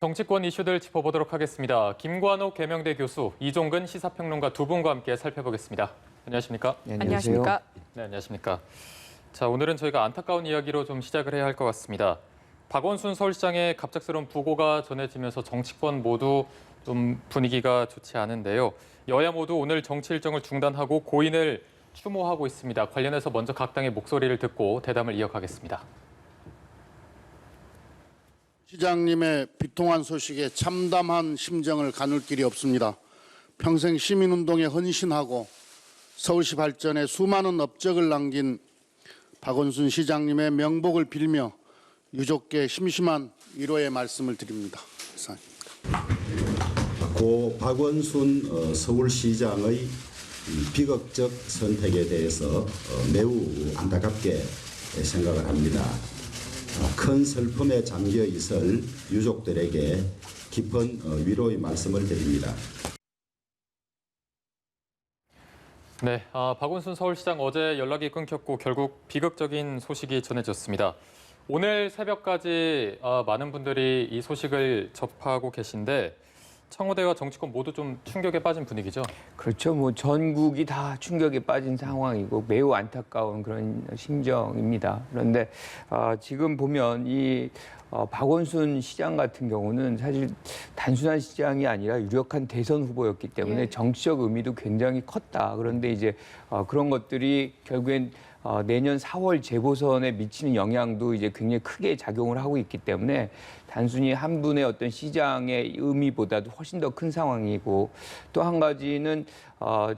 정치권 이슈들 짚어보도록 하겠습니다. 김관옥 계명대 교수, 이종근 시사평론가 두 분과 함께 살펴보겠습니다. 안녕하십니까? 네, 안녕하십니까? 네, 안녕하십니까? 자, 오늘은 저희가 안타까운 이야기로 좀 시작을 해야 할 것 같습니다. 박원순 서울시장의 갑작스러운 부고가 전해지면서 정치권 모두 좀 분위기가 좋지 않은데요. 여야 모두 오늘 정치 일정을 중단하고 고인을 추모하고 있습니다. 관련해서 먼저 각 당의 목소리를 듣고 대담을 이어가겠습니다. 시장님의 비통한 소식에 참담한 심정을 가눌 길이 없습니다. 평생 시민운동에 헌신하고 서울시 발전에 수많은 업적을 남긴 박원순 시장님의 명복을 빌며 유족께 심심한 위로의 말씀을 드립니다. 이상입니다. 고 박원순 서울시장의 비극적 선택에 대해서 매우 안타깝게 생각을 합니다. 큰 슬픔에 잠겨 있을 유족들에게 깊은 위로의 말씀을 드립니다. 네, 박원순 서울시장 어제 연락이 끊겼고 결국 비극적인 소식이 전해졌습니다. 오늘 새벽까지 많은 분들이 이 소식을 접하고 계신데 청와대와 정치권 모두 좀 충격에 빠진 분위기죠? 그렇죠. 뭐 전국이 다 충격에 빠진 상황이고 매우 안타까운 그런 심정입니다. 그런데 지금 보면 이 박원순 시장 같은 경우는 사실 단순한 시장이 아니라 유력한 대선 후보였기 때문에 정치적 의미도 굉장히 컸다. 그런데 이제 그런 것들이 결국엔 내년 4월 재보선에 미치는 영향도 이제 굉장히 크게 작용을 하고 있기 때문에 단순히 한 분의 어떤 시장의 의미보다도 훨씬 더 큰 상황이고, 또 한 가지는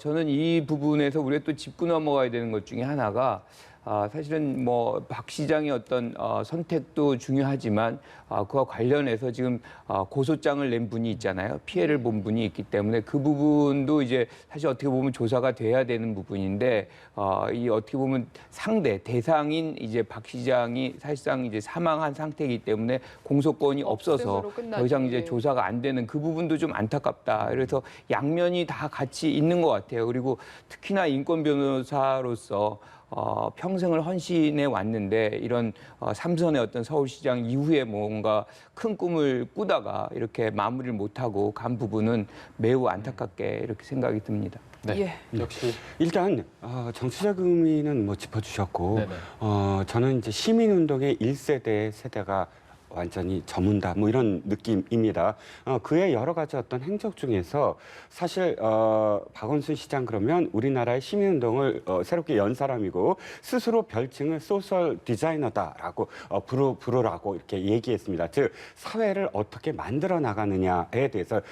저는 이 부분에서 우리가 또 짚고 넘어가야 되는 것 중에 하나가 사실은 뭐 박 시장의 어떤 선택도 중요하지만 그와 관련해서 지금 고소장을 낸 분이 있잖아요. 피해를 본 분이 있기 때문에 그 부분도 이제 사실 어떻게 보면 조사가 돼야 되는 부분인데 이 어떻게 보면 대상인 이제 박 시장이 사실상 이제 사망한 상태이기 때문에 공소권이 없어서 더 이상 이제 조사가 안 되는 그 부분도 좀 안타깝다. 그래서 양면이 다 같이 있는 것 같아요. 그리고 특히나 인권 변호사로서 평생을 헌신해 왔는데 이런 삼선의 어떤 서울시장 이후에 뭔가 큰 꿈을 꾸다가 이렇게 마무리를 못하고 간 부분은 매우 안타깝게 이렇게 생각이 듭니다. 네, 역시 일단 정치적 의미는 뭐 짚어주셨고 네네. 저는 이제 시민운동의 1세대 세대가 완전히 저문다 뭐 이런 느낌입니다. 그의 여러 가지 어떤 행적 중에서 사실 박원순 시장 그러면 우리나라의 시민운동을 새롭게 연 사람이고 스스로 별칭을 소셜 디자이너다라고 부르라고 이렇게 얘기했습니다. 즉 사회를 어떻게 만들어 나가느냐에 대해서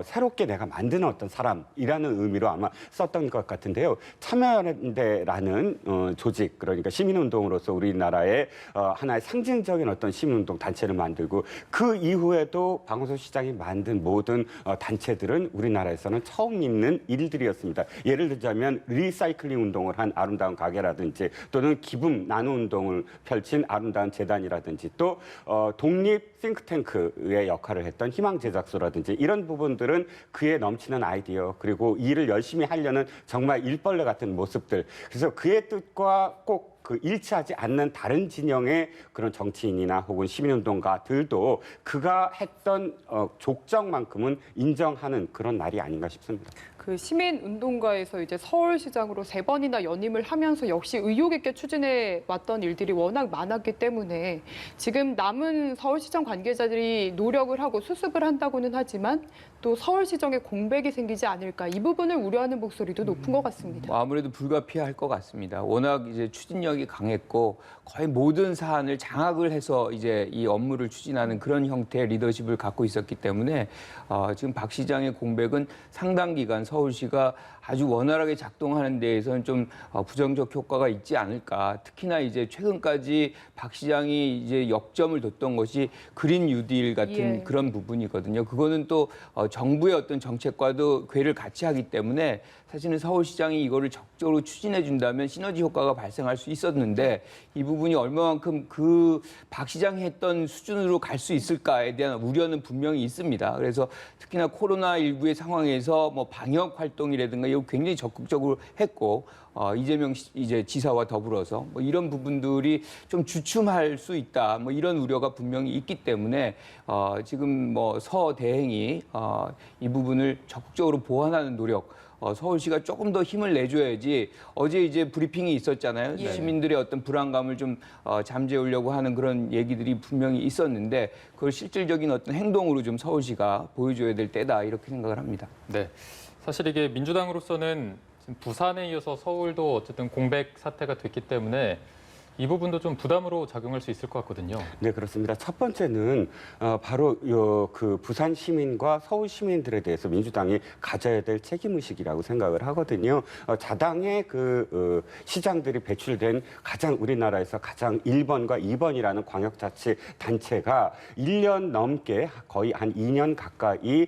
새롭게 내가 만드는 어떤 사람이라는 의미로 아마 썼던 것 같은데요. 참여연대라는 조직, 그러니까 시민운동으로서 우리나라의 하나의 상징적인 어떤 시민운동 단체를 만들고 그 이후에도 박원순 시장이 만든 모든 단체들은 우리나라에서는 처음 있는 일들이었습니다. 예를 들자면 리사이클링 운동을 한 아름다운 가게라든지 또는 기금 나눔 운동을 펼친 아름다운 재단이라든지 또 독립 싱크탱크의 역할을 했던 희망제작소라든지 이런 부분들은 그의 넘치는 아이디어 그리고 일을 열심히 하려는 정말 일벌레 같은 모습들, 그래서 그의 뜻과 꼭 일치하지 않는 다른 진영의 그런 정치인이나 혹은 시민운동가들도 그가 했던 족적만큼은 인정하는 그런 날이 아닌가 싶습니다. 그 시민운동가에서 이제 서울시장으로 3번이나 연임을 하면서 역시 의욕 있게 추진해 왔던 일들이 워낙 많았기 때문에 지금 남은 서울시장 관계자들이 노력을 하고 수습을 한다고는 하지만 또 서울시정에 공백이 생기지 않을까, 이 부분을 우려하는 목소리도 높은 것 같습니다. 뭐 아무래도 불가피할 것 같습니다. 워낙 이제 추진력이 강했고 거의 모든 사안을 장악을 해서 이제 이 업무를 추진하는 그런 형태의 리더십을 갖고 있었기 때문에 지금 박 시장의 공백은 상당 기간 서울시가 아주 원활하게 작동하는 데에서는 좀 부정적 효과가 있지 않을까. 특히나 이제 최근까지 박 시장이 이제 역점을 뒀던 것이 그린 뉴딜 같은 그런 부분이거든요. 그거는 또 정부의 어떤 정책과도 궤를 같이 하기 때문에 사실은 서울시장이 이거를 적극적으로 추진해 준다면 시너지 효과가 발생할 수 있었는데 이 부분이 얼마만큼 그 박 시장이 했던 수준으로 갈 수 있을까에 대한 우려는 분명히 있습니다. 그래서 특히나 코로나19의 상황에서 뭐 방역 활동이라든가 이거 굉장히 적극적으로 했고 이재명 이제 지사와 더불어서 뭐 이런 부분들이 좀 주춤할 수 있다. 뭐 이런 우려가 분명히 있기 때문에 지금 뭐 서 대행이 이 부분을 적극적으로 보완하는 노력. 서울시가 조금 더 힘을 내줘야지 어제 이제 브리핑이 있었잖아요. 예. 시민들의 어떤 불안감을 좀 잠재우려고 하는 그런 얘기들이 분명히 있었는데 그걸 실질적인 어떤 행동으로 좀 서울시가 보여줘야 될 때다 이렇게 생각을 합니다. 네, 사실 이게 민주당으로서는 지금 부산에 이어서 서울도 어쨌든 공백 사태가 됐기 때문에 이 부분도 좀 부담으로 작용할 수 있을 것 같거든요. 네, 그렇습니다. 첫 번째는 바로 그 부산 시민과 서울 시민들에 대해서 민주당이 가져야 될 책임의식이라고 생각을 하거든요. 자당의 그 시장들이 배출된 가장 우리나라에서 가장 1번과 2번이라는 광역자치 단체가 1년 넘게 거의 한 2년 가까이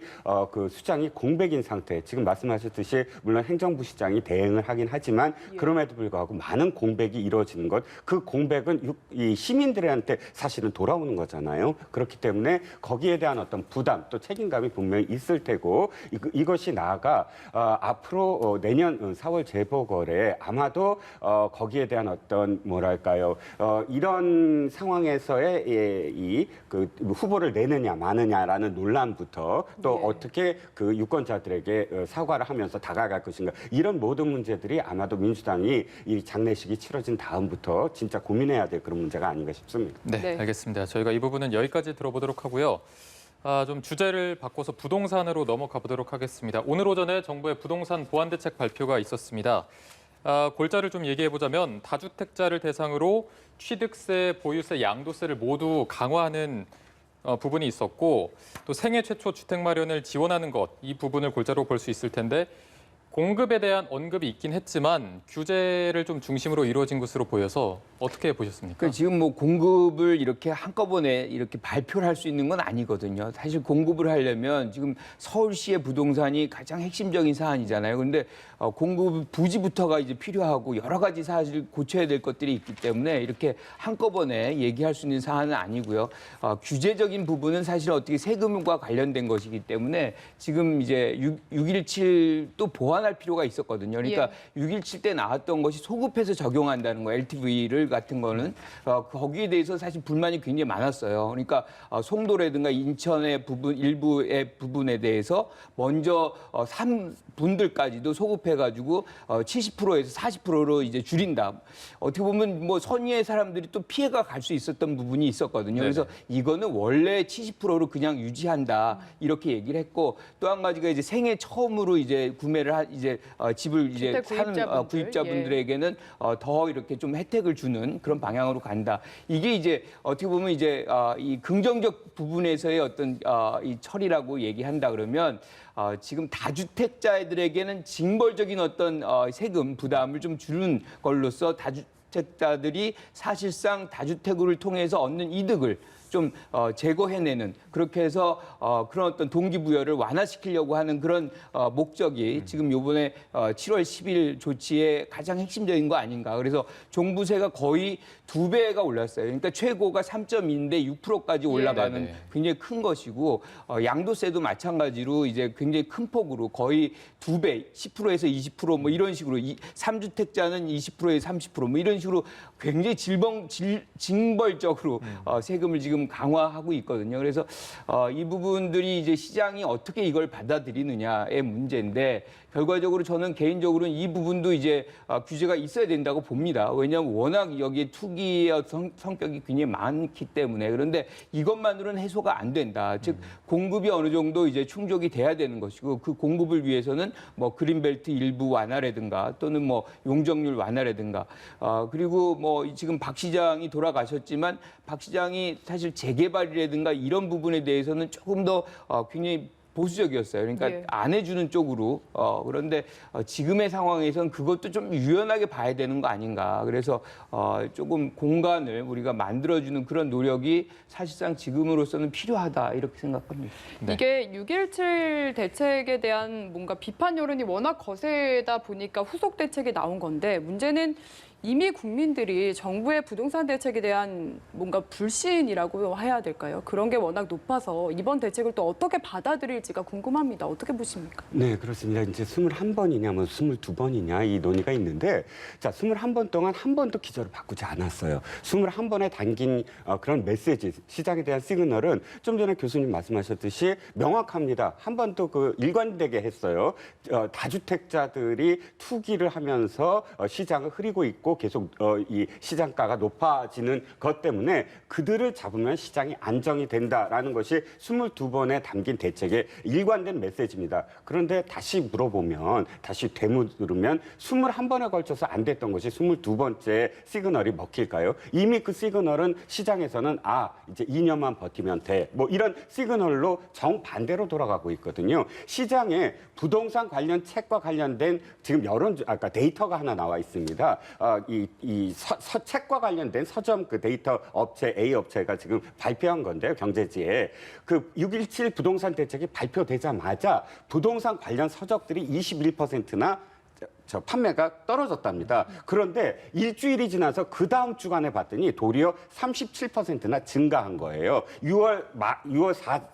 그 수장이 공백인 상태. 지금 말씀하셨듯이 물론 행정부 시장이 대응을 하긴 하지만 그럼에도 불구하고 많은 공백이 이루어지는 것. 그 공백은 이 시민들한테 사실은 돌아오는 거잖아요. 그렇기 때문에 거기에 대한 어떤 부담 또 책임감이 분명히 있을 테고 이것이 나아가 앞으로 내년 4월 재보궐에 아마도 거기에 대한 어떤 뭐랄까요 이런 상황에서의 그 후보를 내느냐 마느냐라는 논란부터 또 어떻게 그 유권자들에게 사과를 하면서 다가갈 것인가 이런 모든 문제들이 아마도 민주당이 이 장례식이 치러진 다음부터 진짜 고민해야 될 그런 문제가 아닌가 싶습니다. 네, 알겠습니다. 저희가 이 부분은 여기까지 들어보도록 하고요. 좀 주제를 바꿔서 부동산으로 넘어가 보도록 하겠습니다. 오늘 오전에 정부의 부동산 보완 대책 발표가 있었습니다. 골자를 좀 얘기해 보자면 다주택자를 대상으로 취득세, 보유세, 양도세를 모두 강화하는 부분이 있었고 또 생애 최초 주택 마련을 지원하는 것, 이 부분을 골자로 볼 수 있을 텐데 공급에 대한 언급이 있긴 했지만 규제를 좀 중심으로 이루어진 것으로 보여서 어떻게 보셨습니까? 그러니까 지금 뭐 공급을 이렇게 한꺼번에 이렇게 발표를 할 수 있는 건 아니거든요. 사실 공급을 하려면 지금 서울시의 부동산이 가장 핵심적인 사안이잖아요. 그런데 공급 부지부터가 이제 필요하고 여러 가지 사실 고쳐야 될 것들이 있기 때문에 이렇게 한꺼번에 얘기할 수 있는 사안은 아니고요. 규제적인 부분은 사실 어떻게 세금과 관련된 것이기 때문에 지금 이제 6.17도 보완할 필요가 있었거든요. 그러니까 6.17 때 나왔던 것이 소급해서 적용한다는 거, LTV를 같은 거는 거기에 대해서 사실 불만이 굉장히 많았어요. 그러니까 송도라든가 인천의 부분 일부의 부분에 대해서 먼저 3분들까지도 소급해가지고 70%에서 40%로 이제 줄인다. 어떻게 보면 뭐 선의의 사람들이 또 피해가 갈 수 있었던 부분이 있었거든요. 그래서 이거는 원래 70%로 그냥 유지한다 이렇게 얘기를 했고 또 한 가지가 이제 생애 처음으로 이제 구매를 이제 집을 이제 사는 구입자분들에게는 더 이렇게 좀 혜택을 주는 그런 방향으로 간다. 이게 이제 어떻게 보면 이제 이 긍정적 부분에서의 어떤 이 처리라고 얘기한다 그러면 지금 다주택자들에게는 징벌적인 어떤 세금 부담을 좀 주는 걸로써 다주택자들이 사실상 다주택을 통해서 얻는 이득을 좀 제거해내는 그렇게 해서 그런 어떤 동기부여를 완화시키려고 하는 그런 목적이 지금 요번에 7월 10일 조치의 가장 핵심적인 거 아닌가. 그래서 종부세가 거의 2배가 올랐어요. 그러니까 최고가 3.2인데 6%까지 올라가는 굉장히 큰 것이고 양도세도 마찬가지로 이제 굉장히 큰 폭으로 거의 2배, 10%에서 20% 뭐 이런 식으로 3주택자는 20%에서 30% 뭐 이런 식으로 굉장히 징벌적으로 세금을 지금 강화하고 있거든요. 그래서 이 부분들이 이제 시장이 어떻게 이걸 받아들이느냐의 문제인데 결과적으로 저는 개인적으로는 이 부분도 이제 규제가 있어야 된다고 봅니다. 왜냐하면 워낙 여기에 투기의 성격이 굉장히 많기 때문에 그런데 이것만으로는 해소가 안 된다. 즉 공급이 어느 정도 이제 충족이 돼야 되는 것이고 그 공급을 위해서는 뭐 그린벨트 일부 완화라든가 또는 뭐 용적률 완화라든가 그리고 뭐 지금 박 시장이 돌아가셨지만 박 시장이 사실 재개발이라든가 이런 부분에 대해서는 조금 더 굉장히 보수적이었어요. 그러니까 안 해주는 쪽으로. 그런데 지금의 상황에서는 그것도 좀 유연하게 봐야 되는 거 아닌가. 그래서 조금 공간을 우리가 만들어주는 그런 노력이 사실상 지금으로서는 필요하다. 이렇게 생각합니다. 이게 6.17 대책에 대한 뭔가 비판 여론이 워낙 거세다 보니까 후속 대책이 나온 건데 문제는 이미 국민들이 정부의 부동산 대책에 대한 뭔가 불신이라고 해야 될까요? 그런 게 워낙 높아서 이번 대책을 또 어떻게 받아들일지가 궁금합니다. 어떻게 보십니까? 네, 그렇습니다. 이제 21번이냐, 뭐 22번이냐 이 논의가 있는데, 자, 21번 동안 한 번도 기조를 바꾸지 않았어요. 21번에 담긴 그런 메시지, 시장에 대한 시그널은 좀 전에 교수님 말씀하셨듯이 명확합니다. 한 번도 그 일관되게 했어요. 다주택자들이 투기를 하면서 시장을 흐리고 있고 계속 이 시장가가 높아지는 것 때문에 그들을 잡으면 시장이 안정이 된다라는 것이 22번에 담긴 대책의 일관된 메시지입니다. 그런데 다시 물어보면, 다시 되물으면 21번에 걸쳐서 안 됐던 것이 22번째 시그널이 먹힐까요? 이미 그 시그널은 시장에서는 이제 2년만 버티면 돼. 뭐 이런 시그널로 정반대로 돌아가고 있거든요. 시장에 부동산 관련 책과 관련된 지금 아까 데이터가 하나 나와 있습니다. 책과 관련된 서점 그 데이터 업체 A 업체가 지금 발표한 건데요. 경제지에 그 6.17 부동산 대책이 발표되자마자 부동산 관련 서적들이 21%나 판매가 떨어졌답니다. 그런데 일주일이 지나서 그 다음 주간에 봤더니 도리어 37%나 증가한 거예요. 6월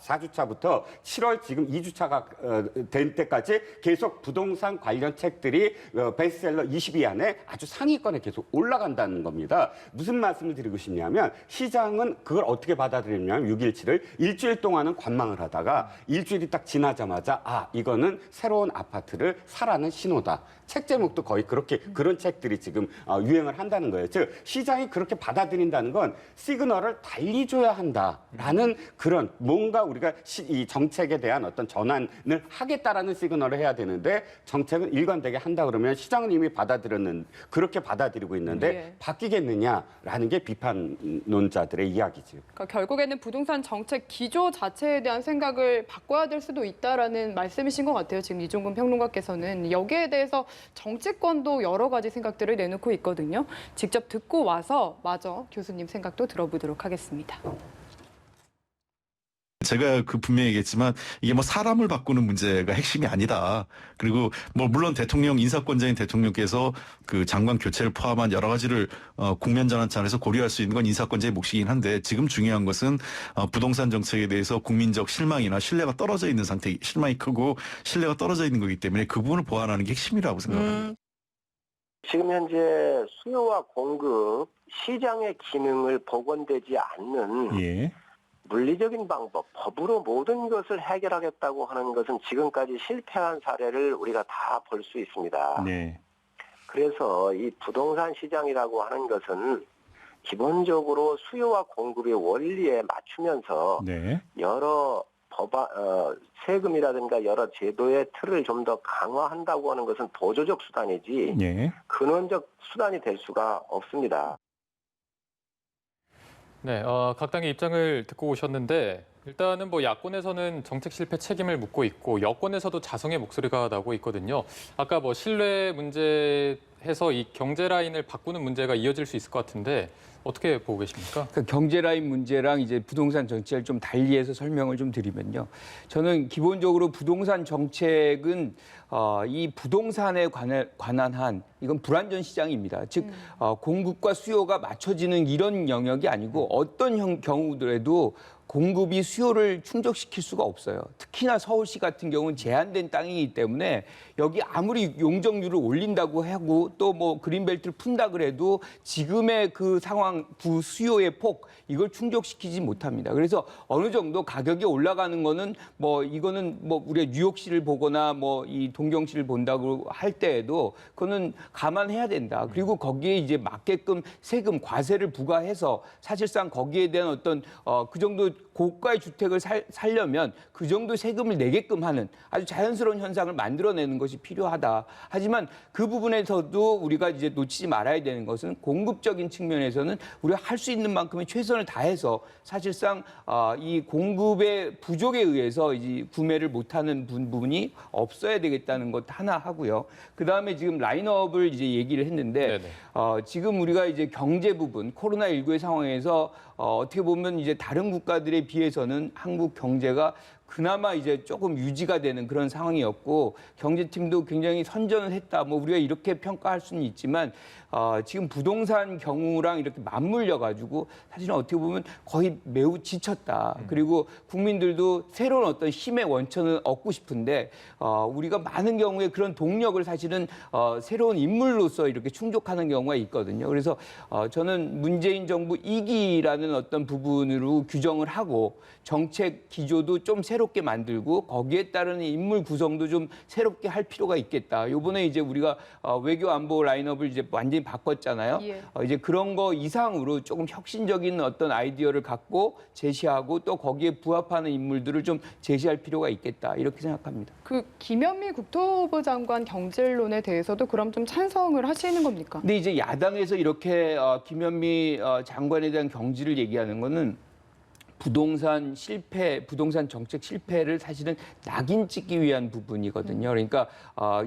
4주차부터 7월 지금 2주차가 된 때까지 계속 부동산 관련 책들이 베스트셀러 20위 안에 아주 상위권에 계속 올라간다는 겁니다. 무슨 말씀을 드리고 싶냐면 시장은 그걸 어떻게 받아들이냐면 6.17을 일주일 동안은 관망을 하다가 일주일이 딱 지나자마자 이거는 새로운 아파트를 사라는 신호다. 책 제목도 거의 그런 책들이 지금 유행을 한다는 거예요. 즉 시장이 그렇게 받아들인다는 건 시그널을 달리 줘야 한다라는 그런 뭔가 우리가 이 정책에 대한 어떤 전환을 하겠다라는 시그널을 해야 되는데 정책은 일관되게 한다 그러면 시장은 이미 그렇게 받아들이고 있는데 바뀌겠느냐라는 게 비판론자들의 이야기죠. 그러니까 결국에는 부동산 정책 기조 자체에 대한 생각을 바꿔야 될 수도 있다라는 말씀이신 것 같아요. 지금 이종근 평론가께서는 여기에 대해서 정치권도 여러 가지 생각들을 내놓고 있거든요. 직접 듣고 와서 마저 교수님 생각도 들어보도록 하겠습니다. 제가 분명히 얘기했지만 이게 뭐 사람을 바꾸는 문제가 핵심이 아니다. 그리고 뭐 물론 인사권자인 대통령께서 그 장관 교체를 포함한 여러 가지를 국면 전환 차원에서 고려할 수 있는 건 인사권자의 몫이긴 한데 지금 중요한 것은 부동산 정책에 대해서 국민적 실망이나 신뢰가 떨어져 있는 실망이 크고 신뢰가 떨어져 있는 거기 때문에 그 부분을 보완하는 게 핵심이라고 생각합니다. 지금 현재 수요와 공급, 시장의 기능을 복원되지 않는 예. 물리적인 방법, 법으로 모든 것을 해결하겠다고 하는 것은 지금까지 실패한 사례를 우리가 다 볼 수 있습니다. 네. 그래서 이 부동산 시장이라고 하는 것은 기본적으로 수요와 공급의 원리에 맞추면서 네. 여러 세금이라든가 여러 제도의 틀을 좀 더 강화한다고 하는 것은 보조적 수단이지 네. 근원적 수단이 될 수가 없습니다. 네, 각 당의 입장을 듣고 오셨는데 일단은 뭐 야권에서는 정책 실패 책임을 묻고 있고 여권에서도 자성의 목소리가 나오고 있거든요. 아까 뭐 신뢰 문제해서 이 경제 라인을 바꾸는 문제가 이어질 수 있을 것 같은데 어떻게 보고 계십니까? 그 경제 라인 문제랑 이제 부동산 정책을 좀 달리해서 설명을 좀 드리면요. 저는 기본적으로 부동산 정책은 이 부동산에 관한 한 이건 불안전 시장입니다. 즉 공급과 수요가 맞춰지는 이런 영역이 아니고 어떤 경우들에도 공급이 수요를 충족시킬 수가 없어요. 특히나 서울시 같은 경우는 제한된 땅이기 때문에 여기 아무리 용적률을 올린다고 하고 또 뭐 그린벨트를 푼다 그래도 지금의 그 상황, 부수요의 폭 이걸 충족시키지 못합니다. 그래서 어느 정도 가격이 올라가는 거는 뭐 이거는 뭐 우리가 뉴욕시를 보거나 뭐 이 동경시를 본다고 할 때에도 그거는 감안해야 된다. 그리고 거기에 이제 맞게끔 세금 과세를 부과해서 사실상 거기에 대한 어떤 그 정도 고가의 주택을 살려면 그 정도 세금을 내게끔 하는 아주 자연스러운 현상을 만들어내는 것이 필요하다. 하지만 그 부분에서도 우리가 이제 놓치지 말아야 되는 것은 공급적인 측면에서는 우리가 할 수 있는 만큼의 최선을 다해서 사실상 이 공급의 부족에 의해서 이제 구매를 못하는 부분이 없어야 되겠다는 것 하나 하고요. 그 다음에 지금 라인업을 이제 얘기를 했는데 지금 우리가 이제 경제 부분 코로나19의 상황에서 어떻게 보면 이제 다른 국가들에 비해서는 한국 경제가 그나마 이제 조금 유지가 되는 그런 상황이었고 경제팀도 굉장히 선전을 했다. 뭐 우리가 이렇게 평가할 수는 있지만 지금 부동산 경우랑 이렇게 맞물려 가지고 사실은 어떻게 보면 거의 매우 지쳤다. 그리고 국민들도 새로운 어떤 힘의 원천을 얻고 싶은데 우리가 많은 경우에 그런 동력을 사실은 새로운 인물로서 이렇게 충족하는 경우가 있거든요. 그래서 저는 문재인 정부 2기라는 어떤 부분으로 규정을 하고 정책 기조도 좀 새롭게 만들고 거기에 따른 인물 구성도 좀 새롭게 할 필요가 있겠다. 이번에 이제 우리가 외교 안보 라인업을 이제 완전히 바꿨잖아요. 예. 이제 그런 거 이상으로 조금 혁신적인 어떤 아이디어를 갖고 제시하고 또 거기에 부합하는 인물들을 좀 제시할 필요가 있겠다. 이렇게 생각합니다. 그 김현미 국토부 장관 경질론에 대해서도 그럼 좀 찬성을 하시는 겁니까? 근데 이제 야당에서 이렇게 김현미 장관에 대한 경질을 얘기하는 거는 부동산 실패, 부동산 정책 실패를 사실은 낙인 찍기 위한 부분이거든요. 그러니까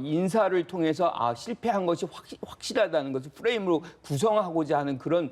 인사를 통해서 실패한 것이 확실하다는 것을 프레임으로 구성하고자 하는 그런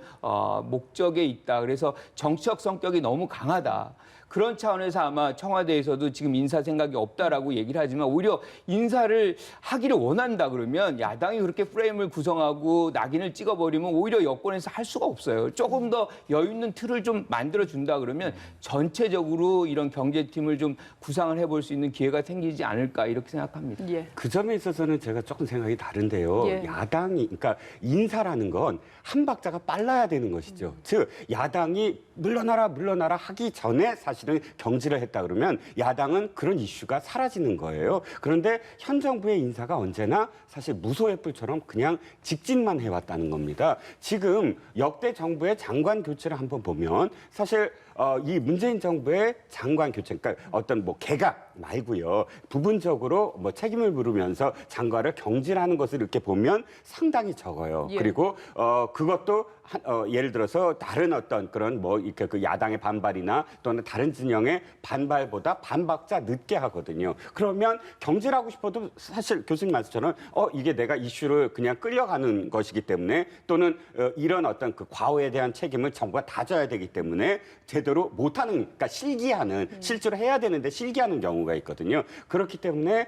목적에 있다. 그래서 정치적 성격이 너무 강하다. 그런 차원에서 아마 청와대에서도 지금 인사 생각이 없다라고 얘기를 하지만 오히려 인사를 하기를 원한다 그러면 야당이 그렇게 프레임을 구성하고 낙인을 찍어버리면 오히려 여권에서 할 수가 없어요. 조금 더 여유 있는 틀을 좀 만들어준다 그러면 전체적으로 이런 경제팀을 좀 구상을 해볼 수 있는 기회가 생기지 않을까 이렇게 생각합니다. 예. 그 점에 있어서는 제가 조금 생각이 다른데요. 예. 야당이, 그러니까 인사라는 건 한 박자가 빨라야 되는 것이죠. 즉, 야당이 물러나라 하기 전에 사실은 경질을 했다 그러면 야당은 그런 이슈가 사라지는 거예요. 그런데 현 정부의 인사가 언제나 사실 무소의 뿔처럼 그냥 직진만 해왔다는 겁니다. 지금 역대 정부의 장관 교체를 한번 보면 사실 이 문재인 정부의 장관 교체, 그러니까 어떤 뭐 개각 말고요. 부분적으로 뭐 책임을 물으면서 장관을 경질하는 것을 이렇게 보면 상당히 적어요. 예. 그리고 그것도 예를 들어서 다른 어떤 그런 뭐 이렇게 그 야당의 반발이나 또는 다른 진영의 반발보다 반박자 늦게 하거든요. 그러면 경질하고 싶어도 사실 교수님 말씀처럼 이게 내가 이슈를 그냥 끌려가는 것이기 때문에 또는 이런 어떤 그 과오에 대한 책임을 정부가 다 져야 되기 때문에 제대로 못하는, 그러니까 실기하는, 실제로 해야 되는데 실기하는 경우가 있거든요. 그렇기 때문에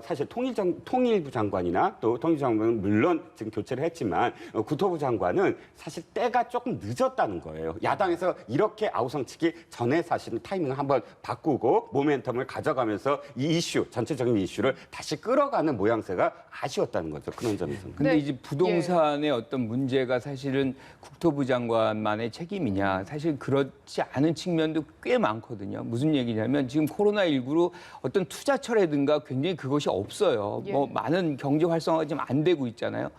사실 통일부 장관이나 또 통일부 장관은 물론 지금 교체를 했지만 국토부 장관은 사실 때가 조금 늦었다는 거예요. 야당에서 이렇게 아우성치기 전에 사실은 타이밍을 한번 바꾸고 모멘텀을 가져가면서 이 이슈, 전체적인 이슈를 다시 끌어가는 모양새가 아쉬웠다는 거죠. 그런 점에서는. 근데 네. 이제 부동산의 어떤 문제가 사실은 국토부 장관만의 책임이냐. 사실 그렇지 않은 측면도 꽤 많거든요. 무슨 얘기냐면 지금 코로나19로 어떤 투자처라든가 굉장히 그것이 없어요. 예. 뭐 많은 경제 활성화가 지금 안 되고 있잖아요.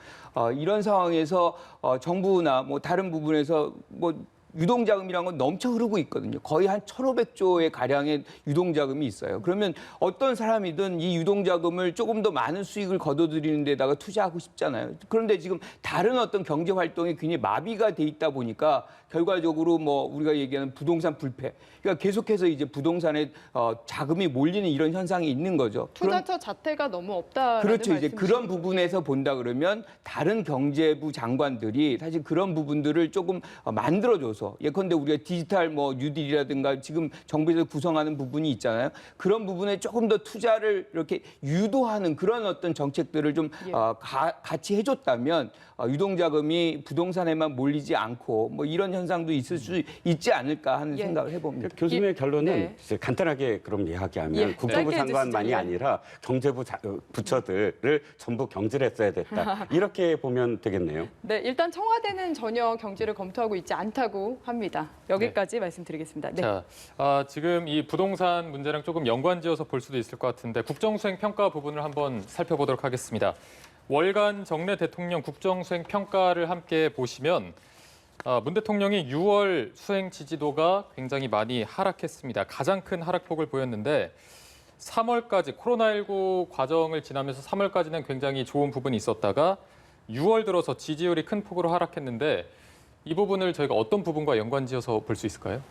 이런 상황에서 정부나 뭐 다른 부분에서 뭐 유동자금이라는 건 넘쳐 흐르고 있거든요. 거의 한 1,500조의 가량의 유동자금이 있어요. 그러면 어떤 사람이든 이 유동자금을 조금 더 많은 수익을 거둬들이는 데다가 투자하고 싶잖아요. 그런데 지금 다른 어떤 경제 활동이 굉장히 마비가 돼 있다 보니까 결과적으로 뭐 우리가 얘기하는 부동산 불패. 그러니까 계속해서 이제 부동산에 자금이 몰리는 이런 현상이 있는 거죠. 투자처 자태가 너무 없다라는 그렇죠. 이제 말씀이시죠? 그런 부분에서 본다 그러면 다른 경제부 장관들이 사실 그런 부분들을 조금 만들어줘서 예컨대 우리가 디지털 뭐 뉴딜이라든가 지금 정부에서 구성하는 부분이 있잖아요. 그런 부분에 조금 더 투자를 이렇게 유도하는 그런 어떤 정책들을 좀 예. 같이 해줬다면 유동자금이 부동산에만 몰리지 않고 뭐 이런 현상도 있을 수 있지 않을까 하는 예. 생각을 해봅니다. 교수님의 결론은 네. 이제 간단하게 그럼 이야기하면 예, 국토부 짧게 장관만이 해주시죠. 예. 아니라 경제부 부처들을 전부 경질했어야 됐다. 이렇게 보면 되겠네요. 네, 일단 청와대는 전혀 경질을 검토하고 있지 않다고 합니다. 여기까지 말씀드리겠습니다. 네. 자, 지금 이 부동산 문제랑 조금 연관지어서 볼 수도 있을 것 같은데 국정수행 평가 부분을 한번 살펴보도록 하겠습니다. 월간 정례 대통령 국정수행 평가를 함께 보시면 문 대통령이 6월 수행 지지도가 굉장히 많이 하락했습니다. 가장 큰 하락폭을 보였는데 3월까지 코로나19 과정을 지나면서 3월까지는 굉장히 좋은 부분이 있었다가 6월 들어서 지지율이 큰 폭으로 하락했는데 이 부분을 저희가 어떤 부분과 연관지어서 볼 수 있을까요?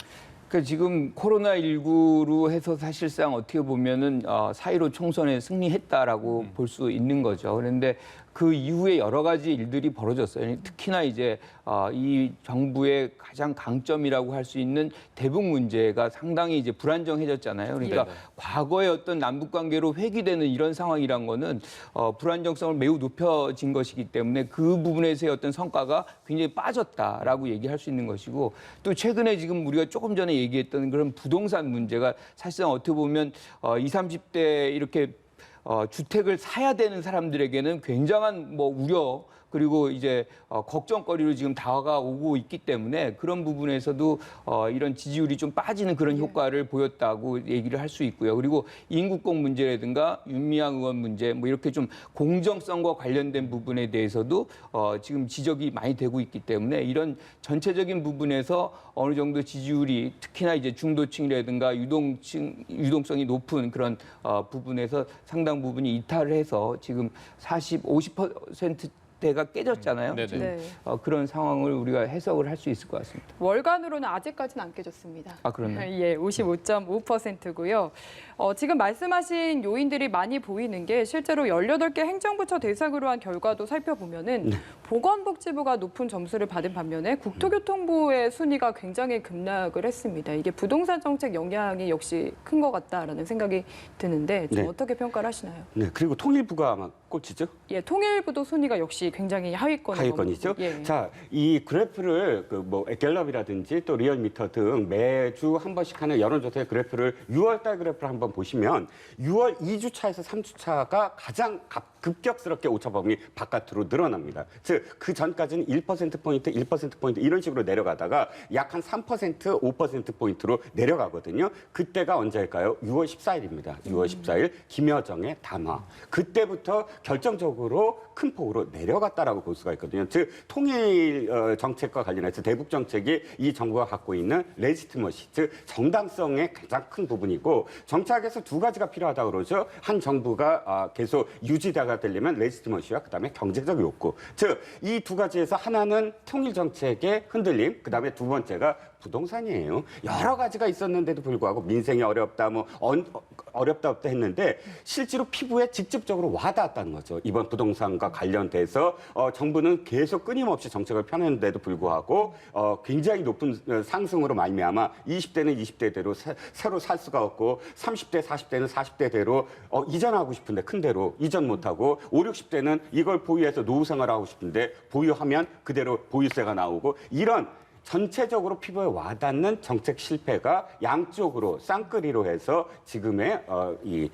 그러니까 지금 코로나19로 해서 사실상 어떻게 보면은 4.15 총선에 승리했다라고 볼 수 있는 거죠. 그런데 그 이후에 여러 가지 일들이 벌어졌어요. 특히나 이제 이 정부의 가장 강점이라고 할 수 있는 대북 문제가 상당히 이제 불안정해졌잖아요. 그러니까 네네. 과거의 어떤 남북 관계로 회귀되는 이런 상황이란 거는 불안정성을 매우 높여진 것이기 때문에 그 부분에서의 어떤 성과가 굉장히 빠졌다라고 얘기할 수 있는 것이고, 또 최근에 지금 우리가 조금 전에 얘기했던 그런 부동산 문제가 사실상 어떻게 보면 20, 30대 이렇게 주택을 사야 되는 사람들에게는 굉장한 뭐 우려, 그리고 이제 걱정거리로 지금 다가오고 있기 때문에 그런 부분에서도 이런 지지율이 좀 빠지는 그런 효과를 보였다고 얘기를 할 수 있고요. 그리고 인국공 문제라든가 윤미향 의원 문제 뭐 이렇게 좀 공정성과 관련된 부분에 대해서도 지금 지적이 많이 되고 있기 때문에 이런 전체적인 부분에서 어느 정도 지지율이 특히나 이제 중도층이라든가 유동성이 높은 그런 부분에서 상당 부분이 이탈을 해서 지금 50% 대가 깨졌잖아요. 네네. 지금 네. 그런 상황을 우리가 해석을 할 수 있을 것 같습니다. 월간으로는 아직까지는 안 깨졌습니다. 아, 그렇나요? 예, 55.5%고요. 지금 말씀하신 요인들이 많이 보이는 게 실제로 18개 행정부처 대상으로 한 결과도 살펴보면은 보건복지부가 높은 점수를 받은 반면에 국토교통부의 순위가 굉장히 급락을 했습니다. 이게 부동산 정책 영향이 역시 큰 것 같다라는 생각이 드는데 좀 네. 어떻게 평가를 하시나요? 네, 그리고 통일부가 아마 꼴찌죠? 예, 통일부도 순위가 역시 굉장히 하위권이죠. 예. 자, 이 그래프를 뭐 갤럽이라든지 또 리얼미터 등 매주 한 번씩 하는 여론조사의 그래프를 6월달 그래프를 한번 보시면 6월 2주차에서 3주차가 가장 급격스럽게 오차범위 바깥으로 늘어납니다. 즉, 그 전까지는 1%포인트, 1%포인트 이런 식으로 내려가다가 약 한 3%, 5%포인트로 내려가거든요. 그때가 언제일까요? 6월 14일입니다. 6월 14일 김여정의 담화. 그때부터 결정적으로 큰 폭으로 내려갔다라고 볼 수가 있거든요. 즉, 통일 정책과 관련해서 대북 정책이 이 정부가 갖고 있는 레지티머시, 즉 정당성의 가장 큰 부분이고, 정착에서 두 가지가 필요하다고 그러죠. 한 정부가 계속 유지가 되려면 레지티머시와 그다음에 경제적 욕구. 즉, 이 두 가지에서 하나는 통일 정책의 흔들림, 그다음에 두 번째가 부동산이에요. 여러 가지가 있었는데도 불구하고 민생이 어렵다, 어렵다 없다 했는데 실제로 피부에 직접적으로 와닿았다는 거죠. 이번 부동산과 관련돼서 정부는 계속 끊임없이 정책을 펴냈는데도 불구하고 굉장히 높은 상승으로 말미암아 20대는 20대대로 새로 살 수가 없고 30대, 40대는 40대대로 이전하고 싶은데 큰 대로 이전 못하고 5, 60대는 이걸 보유해서 노후 생활하고 싶은데 보유하면 그대로 보유세가 나오고 이런 전체적으로 피부에 와닿는 정책 실패가 양쪽으로 쌍끌이로 해서 지금의 이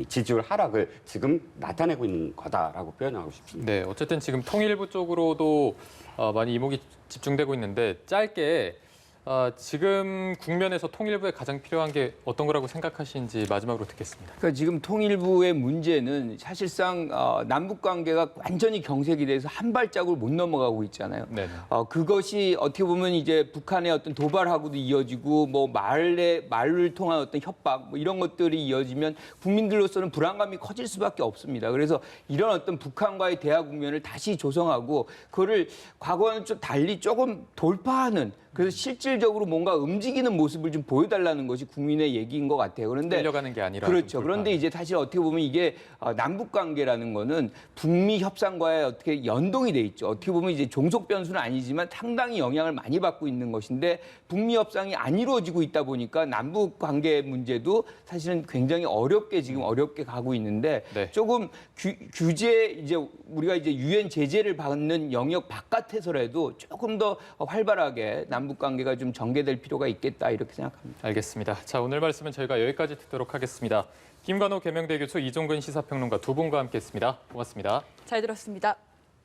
지지율 하락을 지금 나타내고 있는 거다라고 표현하고 싶습니다. 네, 어쨌든 지금 통일부 쪽으로도 많이 이목이 집중되고 있는데 짧게 지금 국면에서 통일부에 가장 필요한 게 어떤 거라고 생각하시는지 마지막으로 듣겠습니다. 그러니까 지금 통일부의 문제는 사실상 남북 관계가 완전히 경색이 돼서 한 발자국을 못 넘어가고 있잖아요. 네네. 그것이 어떻게 보면 이제 북한의 어떤 도발하고도 이어지고 뭐 말을 통한 어떤 협박 뭐 이런 것들이 이어지면 국민들로서는 불안감이 커질 수밖에 없습니다. 그래서 이런 어떤 북한과의 대화 국면을 다시 조성하고 그거를 과거와는 좀 달리 조금 돌파하는, 그래서 실질적으로 뭔가 움직이는 모습을 좀 보여달라는 것이 국민의 얘기인 것 같아요. 그런데 끌려가는 게 아니라 그렇죠. 그런데 이제 사실 어떻게 보면 이게 남북 관계라는 거는 북미 협상과의 어떻게 연동이 돼 있죠. 어떻게 보면 이제 종속 변수는 아니지만 상당히 영향을 많이 받고 있는 것인데 북미 협상이 안 이루어지고 있다 보니까 남북 관계 문제도 사실은 굉장히 어렵게 가고 있는데 네. 조금 규제 이제 우리가 이제 유엔 제재를 받는 영역 바깥에서라도 조금 더 활발하게 남북 관계가 좀 전개될 필요가 있겠다 이렇게 생각합니다. 알겠습니다. 자, 오늘 말씀은 저희가 여기까지 듣도록 하겠습니다. 김관호 계명대 교수, 이종근 시사평론가 두 분과 함께했습니다. 고맙습니다. 잘 들었습니다.